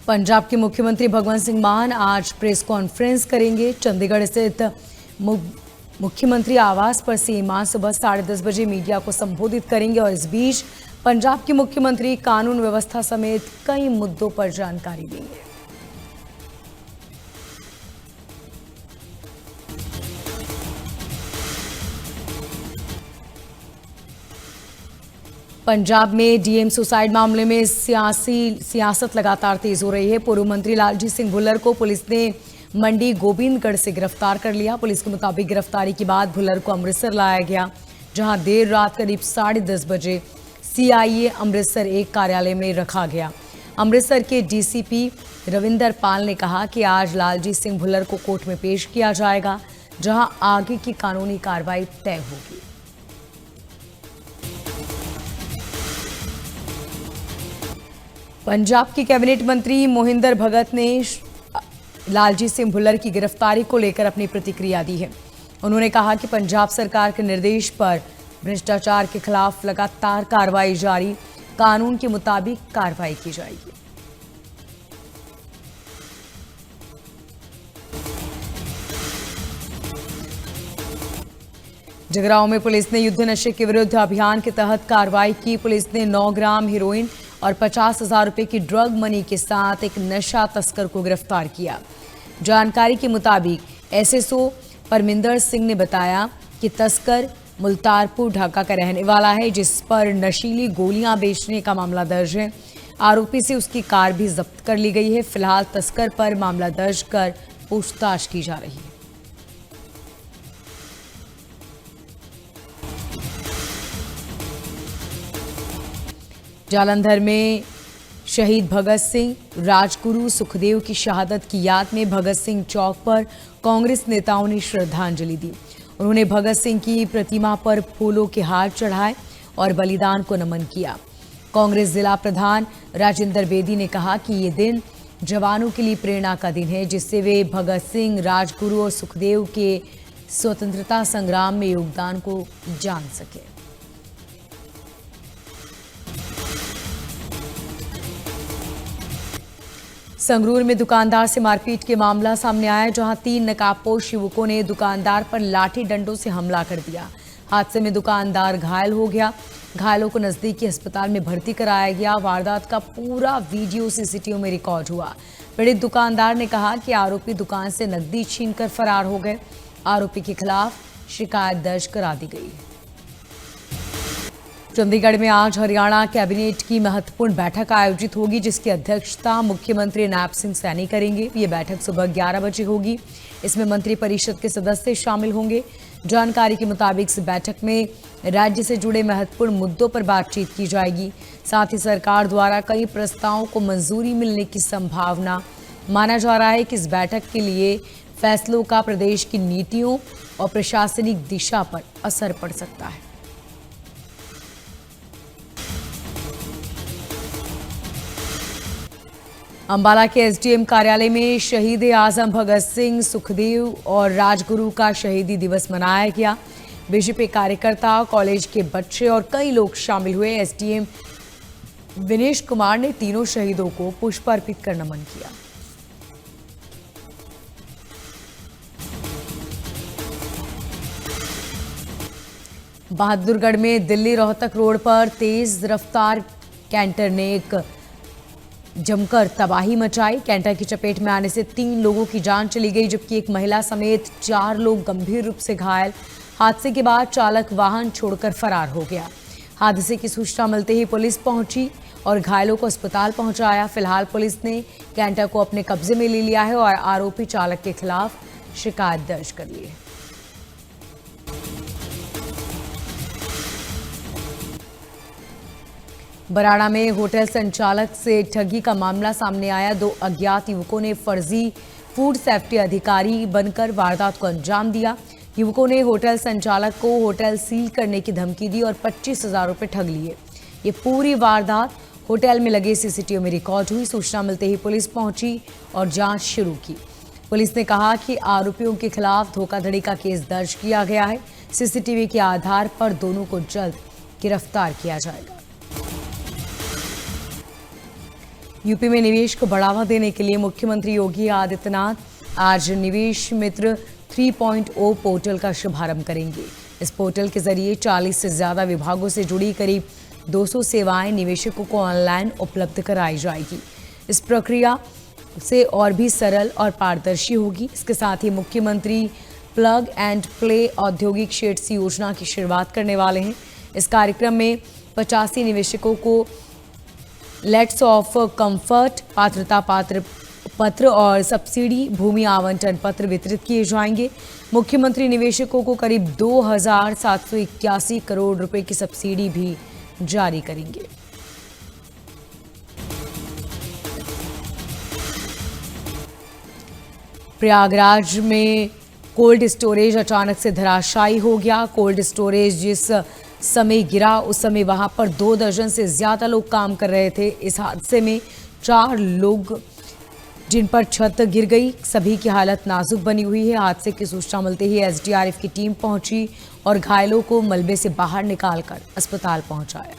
पंजाब के मुख्यमंत्री भगवंत सिंह मान आज प्रेस कॉन्फ्रेंस करेंगे। चंडीगढ़ स्थित मुख्यमंत्री आवास पर सीएम मान सुबह 10:30 बजे मीडिया को संबोधित करेंगे और इस बीच पंजाब के मुख्यमंत्री कानून व्यवस्था समेत कई मुद्दों पर जानकारी देंगे। पंजाब में डीएम सुसाइड मामले में सियासत लगातार तेज हो रही है। पूर्व मंत्री लालजी सिंह भुल्लर को पुलिस ने मंडी गोबिंदगढ़ से गिरफ्तार कर लिया। पुलिस के मुताबिक गिरफ्तारी के बाद भुल्लर को अमृतसर लाया गया, जहां देर रात करीब 10:30 बजे सीआईए अमृतसर 1 कार्यालय में रखा गया। अमृतसर के डीसीपी रविंदर पाल ने कहा कि आज लालजी सिंह भुल्लर को कोर्ट में पेश किया जाएगा, जहां आगे की कानूनी कार्रवाई तय होगी। पंजाब के कैबिनेट मंत्री मोहिंदर भगत ने लालजी सिंह भुल्लर की गिरफ्तारी को लेकर अपनी प्रतिक्रिया दी है। उन्होंने कहा कि पंजाब सरकार के निर्देश पर भ्रष्टाचार के खिलाफ लगातार कार्रवाई जारी, कानून के मुताबिक कार्रवाई की जाएगी। जगरांव में पुलिस ने युद्ध नशे के विरुद्ध अभियान के तहत कार्रवाई की। पुलिस ने 9 ग्राम हेरोइन और 50,000 रुपए की ड्रग मनी के साथ एक नशा तस्कर को गिरफ्तार किया। जानकारी के मुताबिक एसएसओ परमिंदर सिंह ने बताया कि तस्कर मुल्तारपुर ढाका का रहने वाला है, जिस पर नशीली गोलियां बेचने का मामला दर्ज है। आरोपी से उसकी कार भी जब्त कर ली गई है। फिलहाल तस्कर पर मामला दर्ज कर पूछताछ की जा रही है। जालंधर में शहीद भगत सिंह, राजगुरु सुखदेव की शहादत की याद में भगत सिंह चौक पर कांग्रेस नेताओं ने श्रद्धांजलि दी। उन्होंने भगत सिंह की प्रतिमा पर फूलों के हार चढ़ाए और बलिदान को नमन किया। कांग्रेस जिला प्रधान राजेंद्र बेदी ने कहा कि ये दिन जवानों के लिए प्रेरणा का दिन है, जिससे वे भगत सिंह, राजगुरु और सुखदेव के स्वतंत्रता संग्राम में योगदान को जान सके। संगरूर में दुकानदार से मारपीट के मामला सामने आया, जहां 3 नकाबपोश युवकों ने दुकानदार पर लाठी डंडों से हमला कर दिया। हादसे में दुकानदार घायल हो गया। घायलों को नजदीकी अस्पताल में भर्ती कराया गया। वारदात का पूरा वीडियो सीसीटीवी में रिकॉर्ड हुआ। पीड़ित दुकानदार ने कहा कि आरोपी दुकान से नकदी छीनकर फरार हो गए। आरोपी के खिलाफ शिकायत दर्ज करा दी गई है। चंडीगढ़ में आज हरियाणा कैबिनेट की महत्वपूर्ण बैठक आयोजित होगी, जिसकी अध्यक्षता मुख्यमंत्री नायब सिंह सैनी करेंगे। ये बैठक सुबह 11 बजे होगी। इसमें मंत्रिपरिषद के सदस्य शामिल होंगे। जानकारी के मुताबिक इस बैठक में राज्य से जुड़े महत्वपूर्ण मुद्दों पर बातचीत की जाएगी। साथ ही सरकार द्वारा कई प्रस्तावों को मंजूरी मिलने की संभावना। माना जा रहा है कि इस बैठक के लिए फैसलों का प्रदेश की नीतियों और प्रशासनिक दिशा पर असर पड़ सकता है। अंबाला के एसडीएम कार्यालय में शहीद आजम भगत सिंह, सुखदेव और राजगुरु का शहीदी दिवस मनाया गया। बीजेपी कार्यकर्ता, कॉलेज के बच्चे और कई लोग शामिल हुए। एसडीएम विनेश कुमार ने तीनों शहीदों को पुष्प अर्पित कर नमन किया। बहादुरगढ़ में दिल्ली रोहतक रोड पर तेज रफ्तार कैंटर ने एक जमकर तबाही मचाई। कैंटर की चपेट में आने से 3 लोगों की जान चली गई, जबकि एक महिला समेत 4 लोग गंभीर रूप से घायल। हादसे के बाद चालक वाहन छोड़कर फरार हो गया। हादसे की सूचना मिलते ही पुलिस पहुंची और घायलों को अस्पताल पहुंचाया। फिलहाल पुलिस ने कैंटर को अपने कब्जे में ले लिया है और आरोपी चालक के खिलाफ शिकायत दर्ज कर ली है। बराड़ा में होटल संचालक से ठगी का मामला सामने आया। 2 अज्ञात युवकों ने फर्जी फूड सेफ्टी अधिकारी बनकर वारदात को अंजाम दिया। युवकों ने होटल संचालक को होटल सील करने की धमकी दी और 25,000 रुपये ठग लिए। ये पूरी वारदात होटल में लगे सीसीटीवी में रिकॉर्ड हुई। सूचना मिलते ही पुलिस पहुंची और जांच शुरू की। पुलिस ने कहा कि आरोपियों के खिलाफ धोखाधड़ी का केस दर्ज किया गया है। सीसीटीवी के आधार पर दोनों को जल्द गिरफ्तार किया जाएगा। यूपी में निवेश को बढ़ावा देने के लिए मुख्यमंत्री योगी आदित्यनाथ आज निवेश मित्र 3.0 पोर्टल का शुभारंभ करेंगे। इस पोर्टल के जरिए 40 से ज्यादा विभागों से जुड़ी करीब 200 सेवाएं निवेशकों को ऑनलाइन उपलब्ध कराई जाएगी। इस प्रक्रिया से और भी सरल और पारदर्शी होगी। इसके साथ ही मुख्यमंत्री प्लग एंड प्ले औद्योगिक शेड्स योजना की शुरुआत करने वाले हैं। इस कार्यक्रम में 85 निवेशकों को लेट्स ऑफ कंफर्ट, पात्रता पत्र और सब्सिडी भूमि आवंटन पत्र वितरित किए जाएंगे। मुख्यमंत्री निवेशकों को करीब 2,781 करोड़ रुपए की सब्सिडी भी जारी करेंगे। प्रयागराज में कोल्ड स्टोरेज अचानक से धराशायी हो गया। कोल्ड स्टोरेज जिस समय गिरा उस समय वहां पर 2 दर्जन से ज्यादा लोग काम कर रहे थे। इस हादसे में 4 लोग जिन पर छत गिर गई, सभी की हालत नाजुक बनी हुई है। हादसे की सूचना मिलते ही एसडीआरएफ की टीम पहुंची और घायलों को मलबे से बाहर निकालकर अस्पताल पहुंचाया।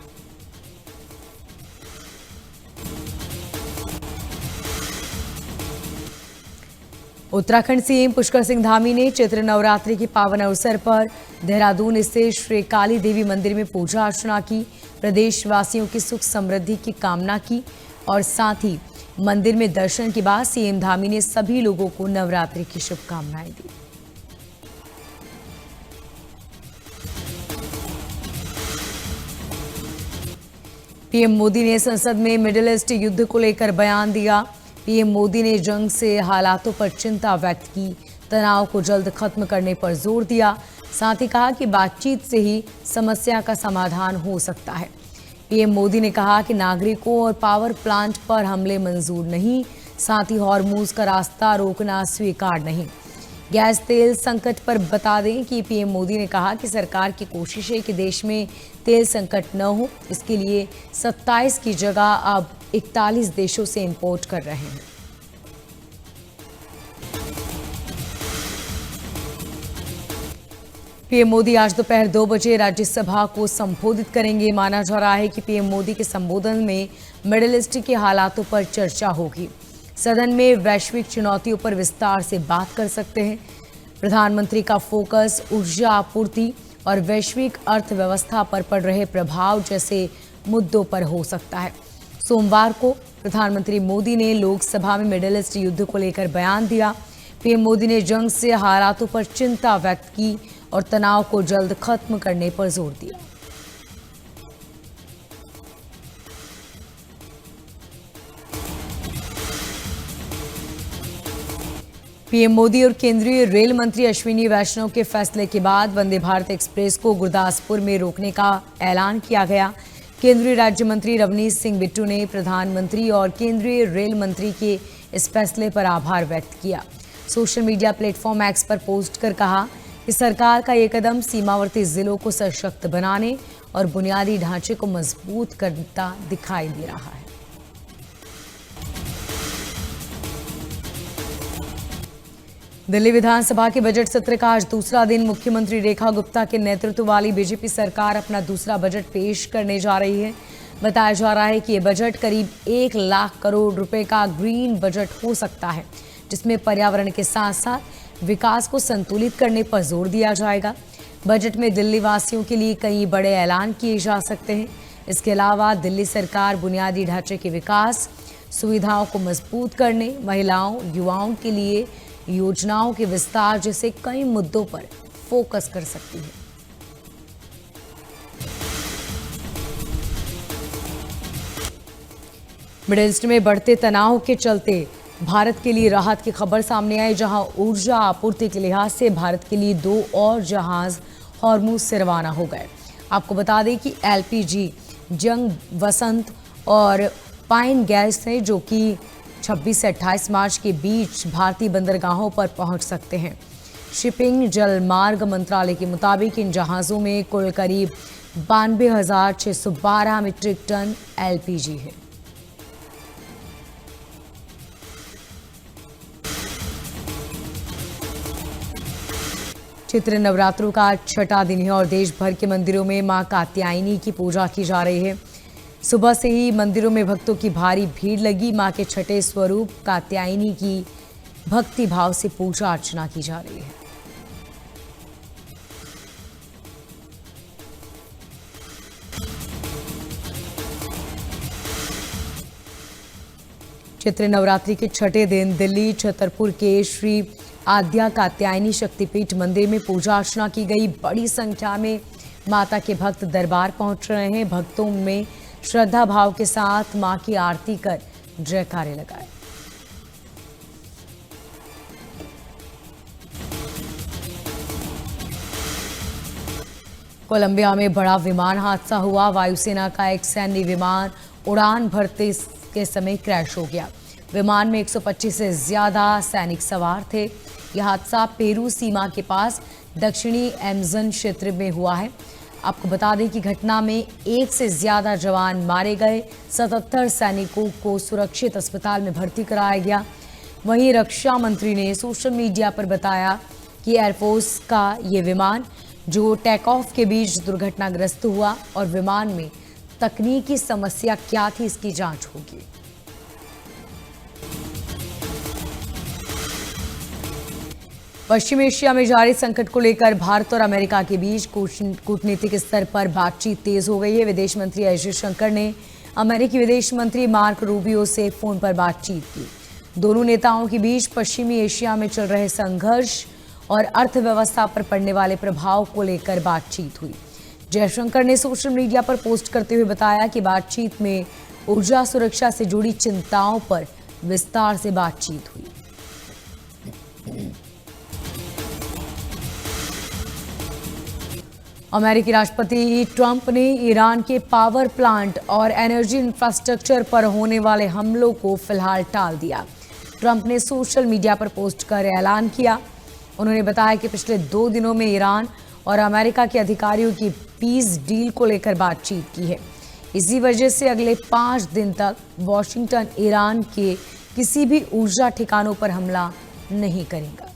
उत्तराखंड सीएम पुष्कर सिंह धामी ने चैत्र नवरात्रि के पावन अवसर पर देहरादून स्थित श्री काली देवी मंदिर में पूजा अर्चना की, प्रदेशवासियों की सुख समृद्धि की कामना की और साथ ही मंदिर में दर्शन के बाद सीएम धामी ने सभी लोगों को नवरात्रि की शुभकामनाएं दी। पीएम मोदी ने संसद में मिडिल ईस्ट युद्ध को लेकर बयान दिया। पीएम मोदी ने जंग से हालातों पर चिंता व्यक्त की, तनाव को जल्द खत्म करने पर जोर दिया। साथ ही कहा कि बातचीत से ही समस्या का समाधान हो सकता है। पीएम मोदी ने कहा कि नागरिकों और पावर प्लांट पर हमले मंजूर नहीं, साथ ही हॉर्मुज का रास्ता रोकना स्वीकार नहीं। गैस तेल संकट पर बता दें कि पीएम मोदी ने कहा कि सरकार की कोशिश है कि देश में तेल संकट न हो। इसके लिए 27 की जगह अब 41 देशों से इंपोर्ट कर रहे हैं। पीएम मोदी आज दोपहर 2 बजे राज्यसभा को संबोधित करेंगे। माना जा रहा है कि पीएम मोदी के संबोधन में मिडिल ईस्ट के हालातों पर चर्चा होगी। सदन में वैश्विक चुनौतियों पर विस्तार से बात कर सकते हैं। प्रधानमंत्री का फोकस ऊर्जा आपूर्ति और वैश्विक अर्थव्यवस्था पर पड़ रहे प्रभाव जैसे मुद्दों पर हो सकता है। सोमवार को प्रधानमंत्री मोदी ने लोकसभा में मिडिल ईस्ट युद्ध को लेकर बयान दिया। पीएम मोदी ने जंग से हालातों पर चिंता व्यक्त की और तनाव को जल्द खत्म करने पर जोर दिया। पीएम मोदी और केंद्रीय रेल मंत्री अश्विनी वैष्णव के फैसले के बाद वंदे भारत एक्सप्रेस को गुरदासपुर में रोकने का ऐलान किया गया। केंद्रीय राज्य मंत्री रवनीश सिंह बिट्टू ने प्रधानमंत्री और केंद्रीय रेल मंत्री के इस फैसले पर आभार व्यक्त किया। सोशल मीडिया प्लेटफॉर्म एक्स पर पोस्ट कर कहा कि सरकार का ये कदम सीमावर्ती जिलों को सशक्त बनाने और बुनियादी ढांचे को मजबूत करता दिखाई दे रहा है। दिल्ली विधानसभा के बजट सत्र का आज दूसरा दिन मुख्यमंत्री रेखा गुप्ता के नेतृत्व वाली बीजेपी सरकार अपना दूसरा बजट पेश करने जा रही है। बताया जा रहा है कि ये बजट करीब 1 लाख करोड़ रुपए का ग्रीन बजट हो सकता है, जिसमें पर्यावरण के साथ साथ विकास को संतुलित करने पर जोर दिया जाएगा। बजट में दिल्ली वासियों के लिए कई बड़े ऐलान किए जा सकते हैं। इसके अलावा दिल्ली सरकार बुनियादी ढांचे के विकास, सुविधाओं को मजबूत करने, महिलाओं, युवाओं के लिए योजनाओं के विस्तार जैसे कई मुद्दों पर फोकस कर सकती है। मिडिल ईस्ट में बढ़ते तनाव के चलते भारत के लिए राहत की खबर सामने आई, जहां ऊर्जा आपूर्ति के लिहाज से भारत के लिए 2 और जहाज हॉर्मुज से रवाना हो गए। आपको बता दें कि एलपीजी, जंग वसंत और पाइन गैस है जो कि 26 से 28 मार्च के बीच भारतीय बंदरगाहों पर पहुंच सकते हैं। शिपिंग जल मार्ग मंत्रालय के मुताबिक इन जहाज़ों में कुल करीब 92,612 मीट्रिक टन एलपीजी है। चैत्र नवरात्रों का 6वां दिन है और देश भर के मंदिरों में मां कात्यायनी की पूजा की जा रही है। सुबह से ही मंदिरों में भक्तों की भारी भीड़ लगी। मां के छठे स्वरूप कात्यायनी की भक्ति भाव से पूजा अर्चना की जा रही है। चैत्र नवरात्रि के छठे दिन दिल्ली छतरपुर के श्री आद्या कात्यायनी शक्तिपीठ मंदिर में पूजा अर्चना की गई। बड़ी संख्या में माता के भक्त दरबार पहुंच रहे हैं। भक्तों में श्रद्धा भाव के साथ मां की आरती कर जयकारे लगाए। कोलंबिया में बड़ा विमान हादसा हुआ। वायुसेना का एक सैन्य विमान उड़ान भरते के समय क्रैश हो गया। विमान में 125 से ज्यादा सैनिक सवार थे। यह हादसा पेरू सीमा के पास दक्षिणी एमजन क्षेत्र में हुआ है। आपको बता दें कि घटना में एक से ज्यादा जवान मारे गए। 77 सैनिकों को सुरक्षित अस्पताल में भर्ती कराया गया। वहीं रक्षा मंत्री ने सोशल मीडिया पर बताया कि एयरफोर्स का ये विमान जो टेक ऑफ के बीच दुर्घटनाग्रस्त हुआ और विमान में तकनीकी समस्या क्या थी इसकी जांच होगी। पश्चिम एशिया में जारी संकट को लेकर भारत और अमेरिका के बीच कूटनीतिक स्तर पर बातचीत तेज हो गई है। विदेश मंत्री एस जयशंकर ने अमेरिकी विदेश मंत्री मार्क रूबियो से फोन पर बातचीत की। दोनों नेताओं के बीच पश्चिमी एशिया में चल रहे संघर्ष और अर्थव्यवस्था पर पड़ने वाले प्रभाव को लेकर बातचीत हुई। जयशंकर ने सोशल मीडिया पर पोस्ट करते हुए बताया कि बातचीत में ऊर्जा सुरक्षा से जुड़ी चिंताओं पर विस्तार से बातचीत हुई। अमेरिकी राष्ट्रपति ट्रंप ने ईरान के पावर प्लांट और एनर्जी इंफ्रास्ट्रक्चर पर होने वाले हमलों को फिलहाल टाल दिया। ट्रंप ने सोशल मीडिया पर पोस्ट कर ऐलान किया। उन्होंने बताया कि पिछले 2 दिनों में ईरान और अमेरिका के अधिकारियों की पीस डील को लेकर बातचीत की है। इसी वजह से अगले 5 दिन तक वॉशिंगटन ईरान के किसी भी ऊर्जा ठिकानों पर हमला नहीं करेगा।